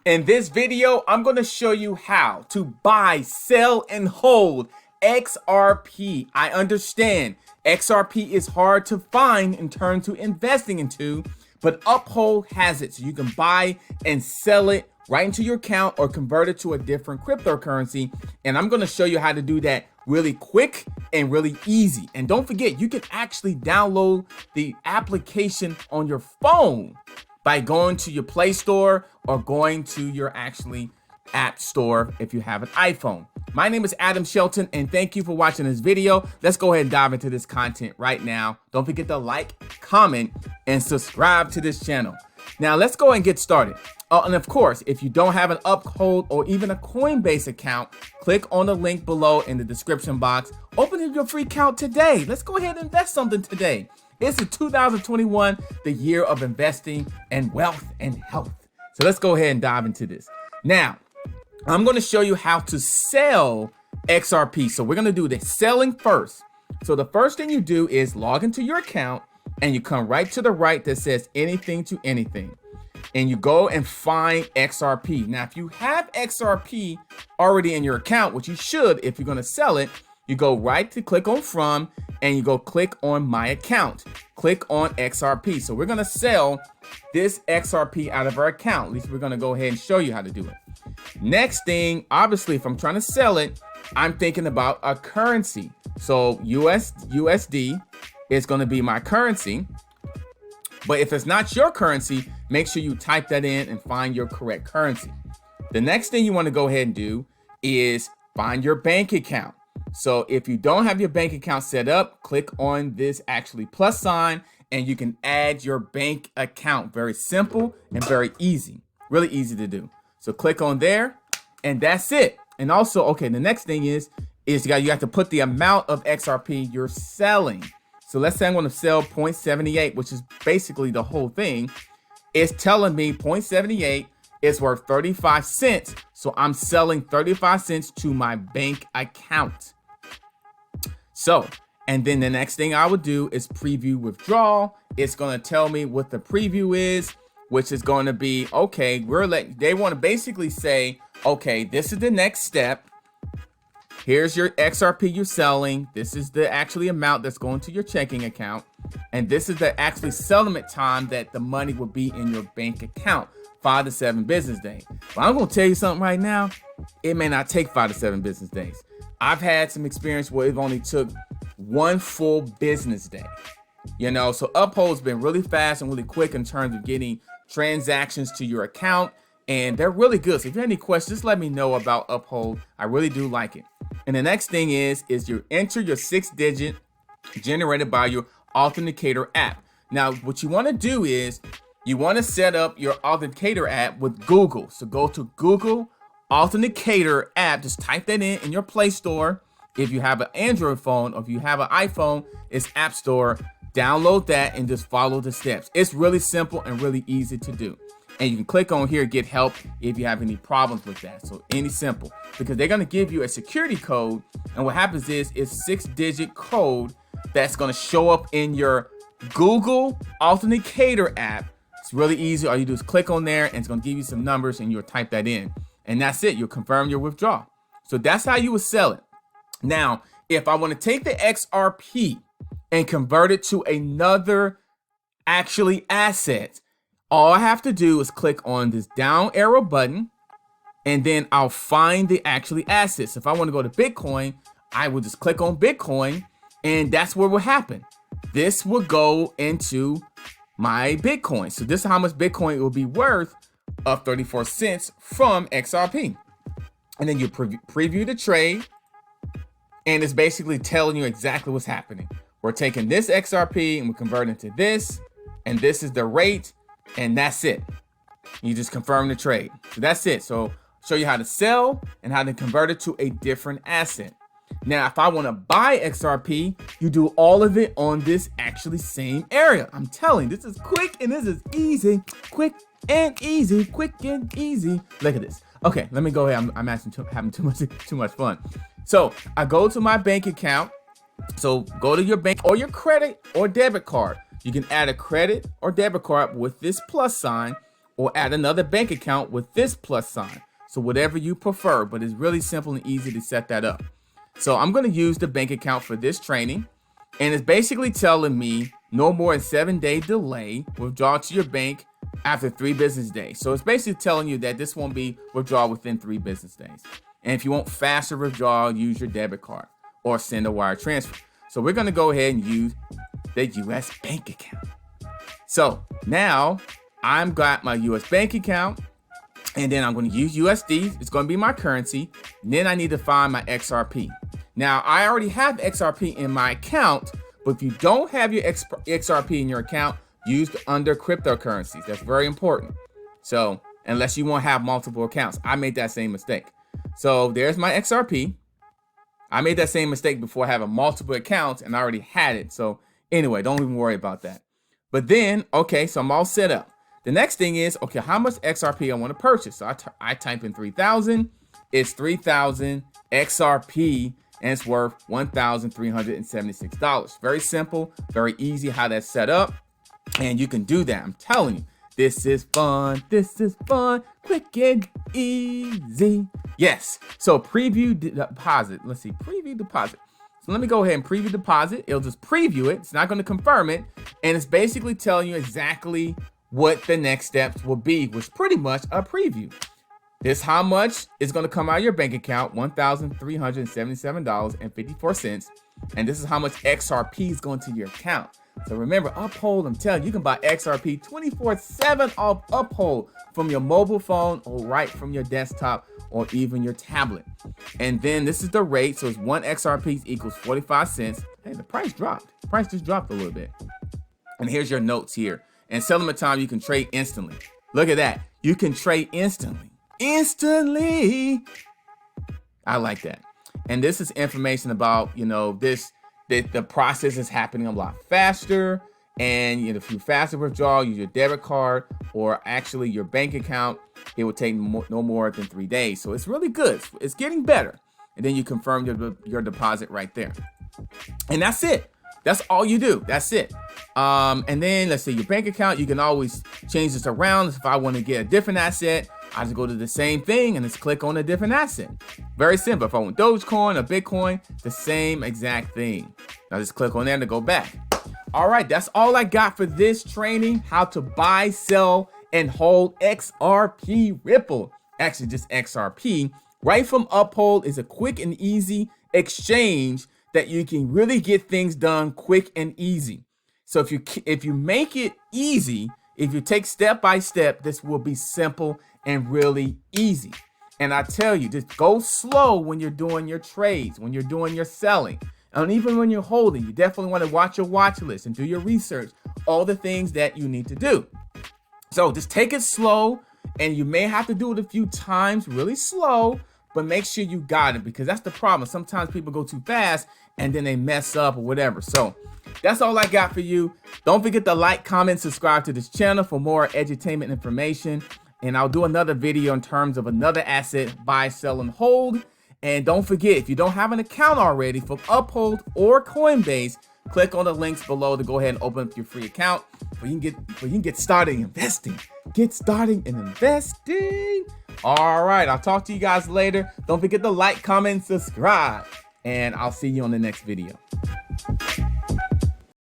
In this video, I'm going to show you how to buy, sell, and hold XRP. I understand XRP is hard to find in terms of investing into, but Uphold has it. So you can buy and sell it right into your account or convert it to a different cryptocurrency. And I'm going to show you how to do that really quick and really easy. And don't forget, you can actually download the application on your phone by going to your Play Store or going to your actually App Store if you have an iPhone. My name is Adam Shelton, and thank you for watching this video. Let's go ahead and dive into this content right now. Don't forget to like, comment, and subscribe to this channel. Now, let's go and get started. And of course, if you don't have an Uphold or even a Coinbase account, click on the link below in the description box. Open your free account today. Let's go ahead and invest something today. It's 2021, the year of investing and wealth and health. So let's go ahead and dive into this. Now, I'm going to show you how to sell XRP. So we're going to do the selling first. So the first thing you do is log into your account and you come right to the right that says anything to anything. And you go and find XRP. Now, if you have XRP already in your account, which you should if you're going to sell it, you go right to click on from and you go click on my account. Click on XRP. So we're going to sell this XRP out of our account. At least we're going to go ahead and show you how to do it. Next thing, obviously, if I'm trying to sell it, I'm thinking about a currency. So USD is going to be my currency. But if it's not your currency, make sure you type that in and find your correct currency. The next thing you want to go ahead and do is find your bank account. So if you don't have your bank account set up, click on this actually plus sign and you can add your bank account. Very simple and very easy. Really easy to do. So click on there and that's it. And also, okay, the next thing is you have to put the amount of XRP you're selling. So let's say I'm going to sell 0.78, which is basically the whole thing. It's telling me 0.78 is worth 35 cents. So I'm selling 35 cents to my bank account. So, and then the next thing I would do is preview withdrawal. It's going to tell me what the preview is, which is going to be, okay, they want to basically say, okay, this is the next step. Here's your XRP you're selling. This is the actually amount that's going to your checking account. And this is the actually settlement time that the money will be in your bank account, 5 to 7 business days. But I'm going to tell you something right now. It may not take 5 to 7 business days. I've had some experience where it only took 1 full business day. You know, so Uphold's been really fast and really quick in terms of getting transactions to your account. And they're really good. So if you have any questions, just let me know about Uphold. I really do like it. And the next thing is you enter your 6-digit generated by your authenticator app. Now, what you want to do is you want to set up your authenticator app with Google. So go to Google Authenticator app. Just type that in your Play Store. If you have an Android phone or if you have an iPhone, it's App Store. Download that and just follow the steps. It's really simple and really easy to do. And you can click on here, get help if you have any problems with that. So any simple, because they're going to give you a security code. And what happens is it's 6-digit code that's going to show up in your Google Authenticator app. It's really easy. All you do is click on there and it's going to give you some numbers and you'll type that in. And that's it. You'll confirm your withdrawal. So that's how you would sell it. Now, if I want to take the XRP and convert it to another actually asset, all I have to do is click on this down arrow button and then I'll find the actually assets. If I want to go to Bitcoin, I will just click on Bitcoin and that's what will happen. This will go into my Bitcoin. So this is how much Bitcoin it will be worth of 34 cents from XRP. And then you preview the trade and it's basically telling you exactly what's happening. We're taking this XRP and we're converting to this and this is the rate. And that's it. You just confirm the trade. So that's it. So show you how to sell and how to convert it to a different asset. Now, if I want to buy XRP, you do all of it on this actually same area. I'm telling you, this is quick and this is easy. Quick and easy. Quick and easy. Look at this. Okay, let me go ahead. I'm actually having too much fun. So I go to my bank account. So go to your bank or your credit or debit card. You can add a credit or debit card with this plus sign or add another bank account with this plus sign. So whatever you prefer, but it's really simple and easy to set that up. So I'm going to use the bank account for this training, and it's basically telling me no more than 7-day delay withdrawal to your bank after 3 business days. So it's basically telling you that this won't be withdrawal within 3 business days. And if you want faster withdrawal, use your debit card or send a wire transfer. So we're going to go ahead and use the US bank account. So now I've got my US bank account, and then I'm going to use USD. It's going to be my currency. And then I need to find my XRP. Now I already have XRP in my account, but if you don't have your XRP in your account, use under cryptocurrencies. That's very important. So unless you want to have multiple accounts, I made that same mistake. So there's my XRP. I made that same mistake before having multiple accounts, and I already had it. So anyway, don't even worry about that. But then, okay, so I'm all set up. The next thing is, okay, how much XRP I want to purchase? So I type in 3,000. It's 3,000 XRP, and it's worth $1,376. Very simple, very easy how that's set up. And you can do that. I'm telling you, this is fun. This is fun, quick and easy. Yes. So preview deposit. Let's see, preview deposit. So let me go ahead and preview deposit. It'll just preview it. It's not going to confirm it. And it's basically telling you exactly what the next steps will be, which is pretty much a preview. This how much is going to come out of your bank account, $1,377.54. And this is how much XRP is going to your account. So remember, Uphold, I'm telling you, you can buy XRP 24/7 off Uphold from your mobile phone or right from your desktop or even your tablet. And then this is the rate. So it's 1 XRP equals 45 cents. Hey, the price dropped. The price just dropped a little bit. And here's your notes here. And settlement time, you can trade instantly. Look at that. You can trade instantly. Instantly. I like that. And this is information about, the process is happening a lot faster. And if you faster withdraw, use your debit card or actually your bank account, it will take no more than 3 days. So it's really good. It's getting better. And then you confirm your deposit right there. And that's it. That's all you do. That's it. And then let's say your bank account, you can always change this around. If I want to get a different asset, I just go to the same thing and just click on a different asset. Very simple. If I want Dogecoin or Bitcoin, the same exact thing. Now just click on there to go back. All right, that's all I got for this training. How to buy, sell, and hold XRP Ripple. Actually, just XRP. Right from Uphold is a quick and easy exchange that you can really get things done quick and easy. So if you make it easy, if you take step by step, this will be simple and really easy. And I tell you, just go slow when you're doing your trades, when you're doing your selling, and even when you're holding. You definitely want to watch your watch list and do your research, all the things that you need to do. So just take it slow, and you may have to do it a few times, really slow, but make sure you got it, because that's the problem. Sometimes people go too fast and then they mess up or whatever. So that's all I got for you. Don't forget to like, comment, subscribe to this channel for more edutainment information. And I'll do another video in terms of another asset, buy, sell, and hold. And don't forget, if you don't have an account already from Uphold or Coinbase, click on the links below to go ahead and open up your free account where you can get started investing. Get started in investing. All right, I'll talk to you guys later. Don't forget to like, comment, subscribe, and I'll see you on the next video.